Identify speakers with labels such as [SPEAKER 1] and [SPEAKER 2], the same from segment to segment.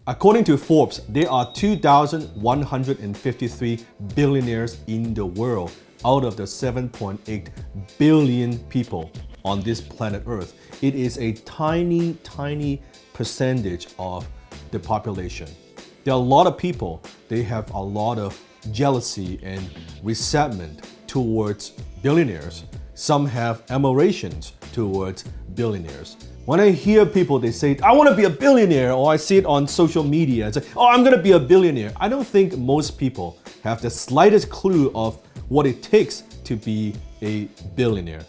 [SPEAKER 1] According to Forbes, there are 2,153 billionaires in the world out of the 7.8 billion people on this planet Earth. It is a tiny, tiny percentage of the population. There are a lot of people, they have a lot of jealousy and resentment towards billionaires. Some have admirations towards billionaires. When I hear people, they say, I want to be a billionaire, or I see it on social media, and say, oh, I'm going to be a billionaire. I don't think most people have the slightest clue of what it takes to be a billionaire.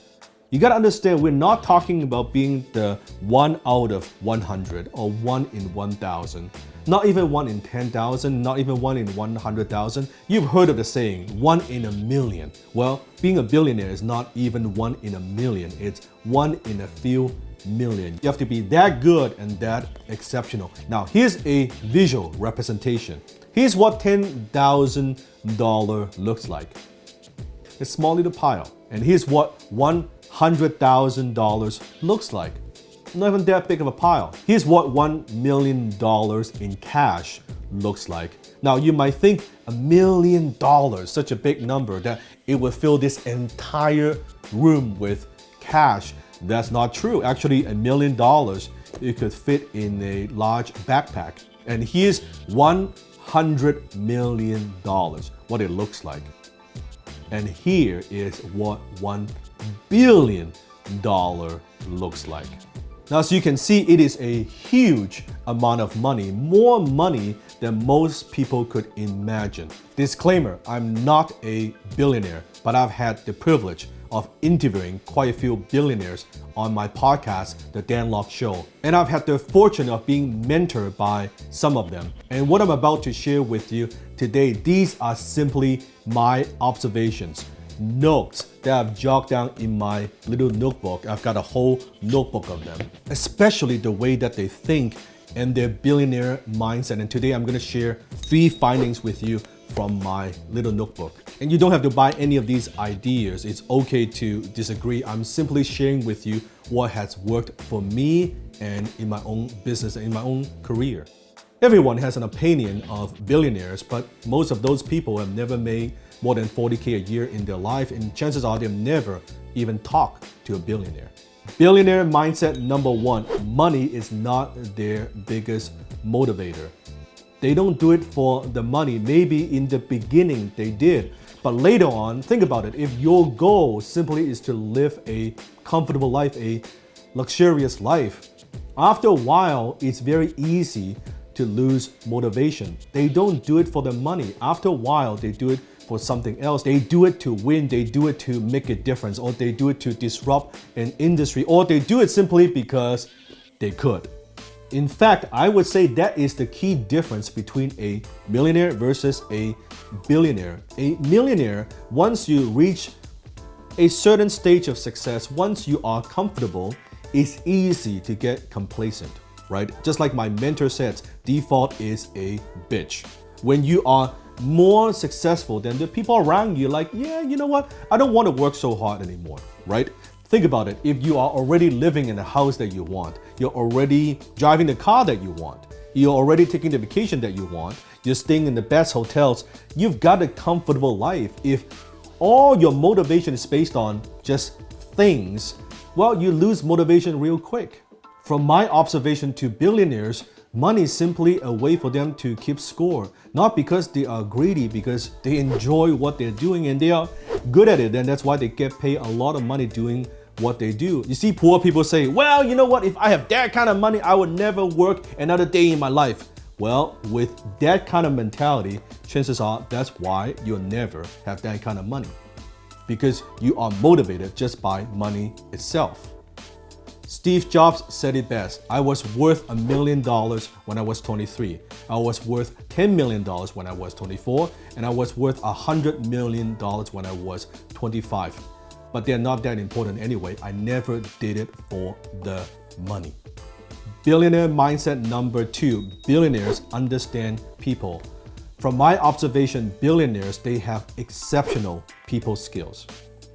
[SPEAKER 1] You got to understand, we're not talking about being the 1 out of 100 or 1 in 1,000. Not even 1 in 10,000, not even 1 in 100,000. You've heard of the saying, 1 in a million. Well, being a billionaire is not even 1 in a million. It's 1 in a few million. You have to be that good and that exceptional. Now, here's a visual representation. Here's what $10,000 looks like. A small little pile. And here's what $100,000 looks like. Not even that big of a pile. Here's what $1 million in cash looks like. Now you might think $1 million, such a big number that it would fill this entire room with cash. That's not true. Actually, $1 million, it could fit in a large backpack. And here's $100 million, what it looks like. And here is what $1 billion looks like. Now, as you can see, it is a huge amount of money, more money than most people could imagine. Disclaimer, I'm not a billionaire, but I've had the privilege of interviewing quite a few billionaires on my podcast, The Dan Lok Show. And I've had the fortune of being mentored by some of them. And what I'm about to share with you today, these are simply my observations, notes that I've jotted down in my little notebook. I've got a whole notebook of them, especially the way that they think and their billionaire mindset. And today I'm going to share 3 findings with you from my little notebook. And you don't have to buy any of these ideas. It's okay to disagree. I'm simply sharing with you what has worked for me and in my own business and in my own career. Everyone has an opinion of billionaires, but most of those people have never made more than $40K a year in their life, and chances are they've never even talked to a billionaire. Billionaire mindset number 1, money is not their biggest motivator. They don't do it for the money. Maybe in the beginning they did, but later on, think about it. If your goal simply is to live a comfortable life, a luxurious life, after a while, it's very easy to lose motivation. They don't do it for the money. After a while, they do it for something else. They do it to win, they do it to make a difference, or they do it to disrupt an industry, or they do it simply because they could. In fact, I would say that is the key difference between a millionaire versus a billionaire. A millionaire, once you reach a certain stage of success, once you are comfortable, it's easy to get complacent, right? Just like my mentor said, default is a bitch. When you are more successful than the people around you, like, yeah, you know what? I don't want to work so hard anymore, right? Think about it. If you are already living in the house that you want, you're already driving the car that you want, you're already taking the vacation that you want, you're staying in the best hotels, you've got a comfortable life. If all your motivation is based on just things, well, you lose motivation real quick. From my observation to billionaires, money is simply a way for them to keep score. Not because they are greedy, because they enjoy what they're doing and they are good at it. And that's why they get paid a lot of money doing what they do. You see poor people say, well, you know what? If I have that kind of money, I would never work another day in my life. Well, with that kind of mentality, chances are that's why you'll never have that kind of money. Because you are motivated just by money itself. Steve Jobs said it best. I was worth $1 million when I was 23. I was worth $10 million when I was 24. And I was worth $100 million when I was 25. But they're not that important anyway. I never did it for the money. Billionaire mindset number 2. Billionaires understand people. From my observation, billionaires, they have exceptional people skills.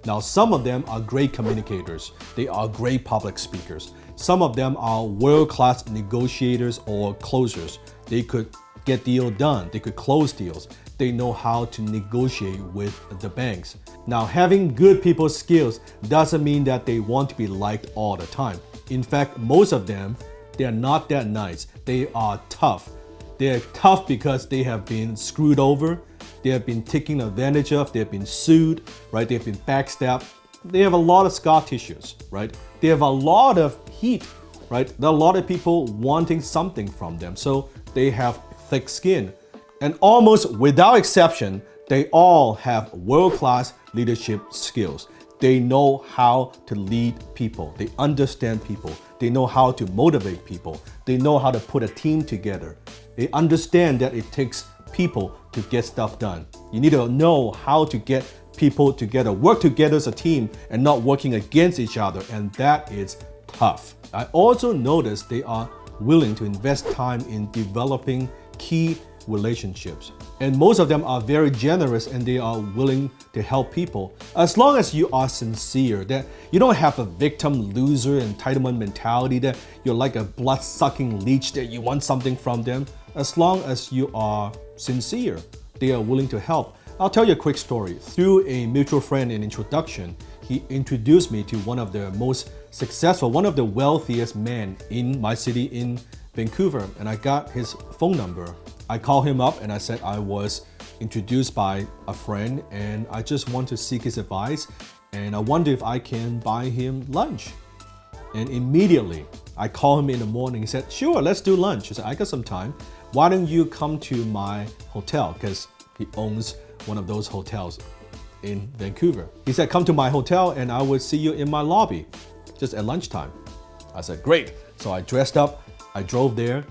[SPEAKER 1] Now, some of them are great communicators. They are great public speakers. Some of them are world-class negotiators or closers. They could get deals done. They could close deals. They know how to negotiate with the banks. Now, having good people skills doesn't mean that they want to be liked all the time. In fact, most of them, they're not that nice. They are tough. They're tough because they have been screwed over. They have been taken advantage of. They have been sued, right? They have been backstabbed. They have a lot of scar tissues, right? They have a lot of heat, right? There are a lot of people wanting something from them. So they have thick skin. And almost without exception, they all have world-class leadership skills. They know how to lead people. They understand people. They know how to motivate people. They know how to put a team together. They understand that it takes people to get stuff done. You need to know how to get people together, work together as a team and not working against each other. And that is tough. I also noticed they are willing to invest time in developing key relationships. And most of them are very generous and they are willing to help people. As long as you are sincere, that you don't have a victim, loser, entitlement mentality, that you're like a blood-sucking leech, that you want something from them. As long as you are sincere, they are willing to help. I'll tell you a quick story. Through a mutual friend in introduction, he introduced me to one of the most successful, one of the wealthiest men in my city in Vancouver, and I got his phone number. I called him up and I said I was introduced by a friend and I just want to seek his advice and I wonder if I can buy him lunch. And immediately I called him in the morning. He said, sure, let's do lunch. He said, I got some time. Why don't you come to my hotel? Because he owns one of those hotels in Vancouver. He said, come to my hotel and I will see you in my lobby just at lunchtime. I said, great. So I dressed up, I drove there,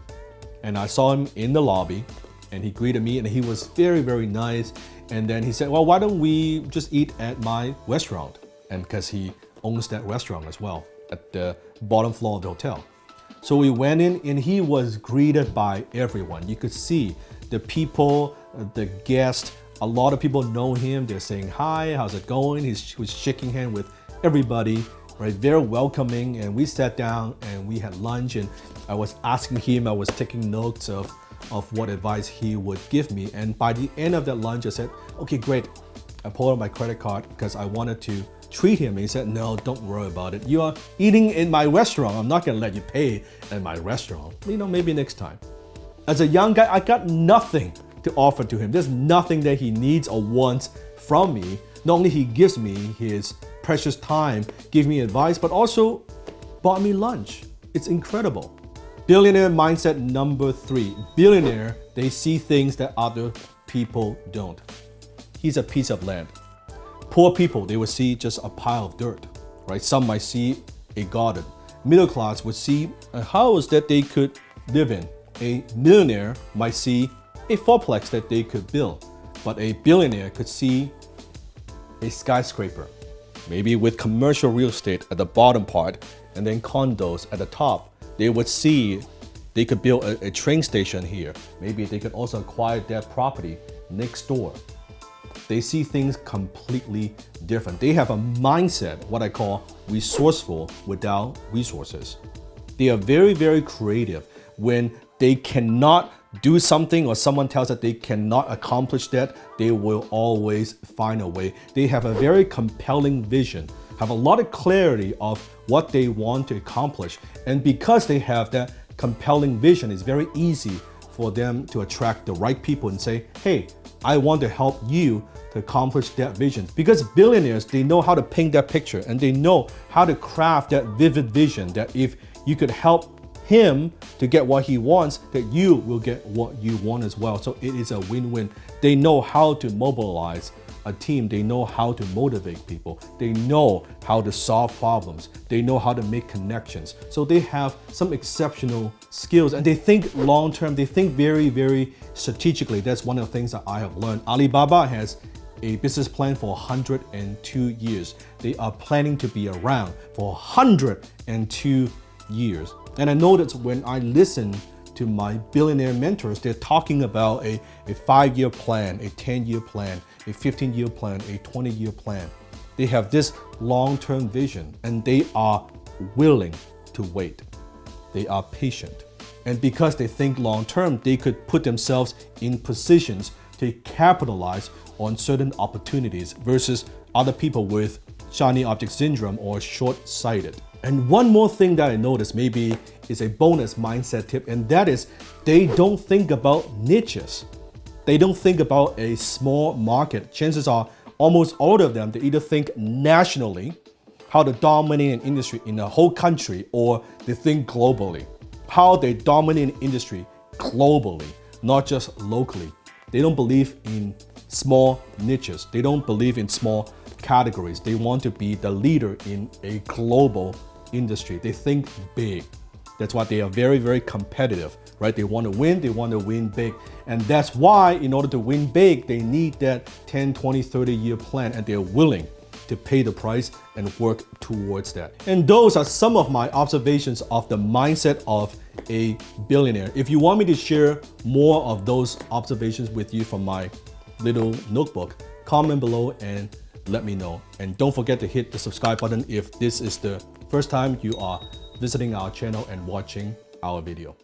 [SPEAKER 1] and I saw him in the lobby and he greeted me and he was very, very nice. And then he said, well, why don't we just eat at my restaurant? And because he owns that restaurant as well at the bottom floor of the hotel. So we went in and he was greeted by everyone. You could see the people, the guests, a lot of people know him. They're saying, hi, how's it going? He was shaking hands with everybody, right? Very welcoming. And we sat down and we had lunch and I was asking him, I was taking notes of what advice he would give me. And by the end of that lunch, I said, okay, great. I pulled out my credit card because I wanted to treat him. And he said, no, don't worry about it. You are eating in my restaurant. I'm not gonna let you pay at my restaurant. Maybe next time. As a young guy, I got nothing to offer to him. There's nothing that he needs or wants from me. Not only he gives me his precious time, give me advice, but also bought me lunch. It's incredible. Billionaire mindset number 3. Billionaire, they see things that other people don't. He's a piece of land. Poor people, they would see just a pile of dirt, right? Some might see a garden. Middle class would see a house that they could live in. A millionaire might see a fourplex that they could build. But a billionaire could see a skyscraper, maybe with commercial real estate at the bottom part and then condos at the top. They would see they could build a train station here. Maybe they could also acquire that property next door. They see things completely different. They have a mindset, what I call resourceful without resources. They are very, very creative. When they cannot do something or someone tells that they cannot accomplish that, they will always find a way. They have a very compelling vision, have a lot of clarity of what they want to accomplish. And because they have that compelling vision, it's very easy for them to attract the right people and say, hey, I want to help you to accomplish that vision. Because billionaires, they know how to paint that picture and they know how to craft that vivid vision that if you could help him to get what he wants, that you will get what you want as well. So it is a win-win. They know how to mobilize a team. They know how to motivate people. They know how to solve problems. They know how to make connections. So they have some exceptional skills and they think long-term. They think very, very strategically. That's one of the things that I have learned. Alibaba has a business plan for 102 years. They are planning to be around for 102 years. And I noticed when I listen to my billionaire mentors, they're talking about a 5-year plan, a 10-year plan, a 15-year plan, a 20-year plan. They have this long-term vision and they are willing to wait. They are patient. And because they think long term, they could put themselves in positions to capitalize on certain opportunities versus other people with shiny object syndrome or short-sighted. And one more thing that I noticed maybe is a bonus mindset tip, and that is they don't think about niches. They don't think about a small market. Chances are almost all of them, they either think nationally, how to dominate an industry in a whole country, or they think globally, how they dominate an industry globally, not just locally. They don't believe in small niches. They don't believe in small categories. They want to be the leader in a global industry. They think big. That's why they are very, very competitive, right? They want to win big. And that's why in order to win big, they need that 10, 20, 30-year plan, and they're willing to pay the price and work towards that. And those are some of my observations of the mindset of a billionaire. If you want me to share more of those observations with you from my little notebook, comment below and let me know. And don't forget to hit the subscribe button if this is the first time you are visiting our channel and watching our video.